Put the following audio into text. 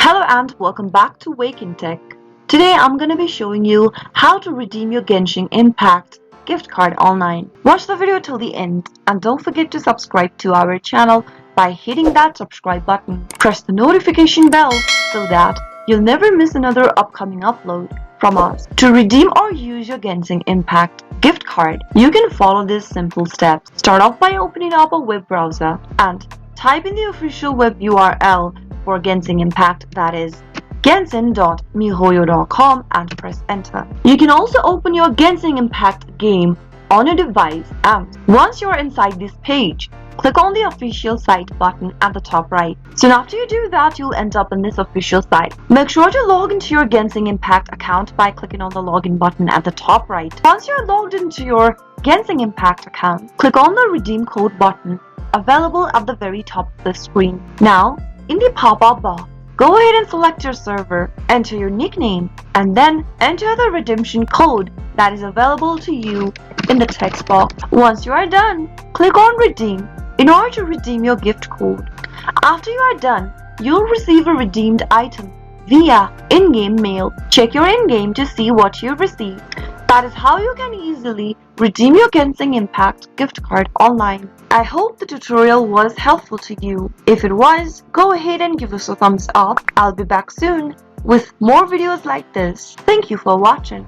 Hello and welcome back to Wake&Tech. Today I'm gonna be showing you how to redeem your Genshin Impact gift card online. Watch the video till the end and don't forget to subscribe to our channel by hitting that subscribe button. Press the notification bell so that you'll never miss another upcoming upload from us. To redeem or use your Gensin Impact gift card, you can follow these simple steps. Start off by opening up a web browser and type in the official web URL for Gensin Impact, that is gensin.mihoyo.com, and press enter. You can also open your Gensin Impact game on your device, and once you're inside this page, click on the official site button at the top right. Soon after you do that, you'll end up in this official site. Make sure to log into your Gensin Impact account by clicking on the login button at the top right. Once you're logged into your Gensin Impact account, click on the redeem code button available at the very top of the screen. Now, in the pop-up box, go ahead and select your server, enter your nickname, and then enter the redemption code that is available to you in the text box. Once you are done, click on redeem in order to redeem your gift code. After you are done, you'll receive a redeemed item via in-game mail. Check your in-game to see what you've received. That is how you can easily redeem your Gensin Impact gift card online. I hope the tutorial was helpful to you. If it was, go ahead and give us a thumbs up. I'll be back soon with more videos like this. Thank you for watching.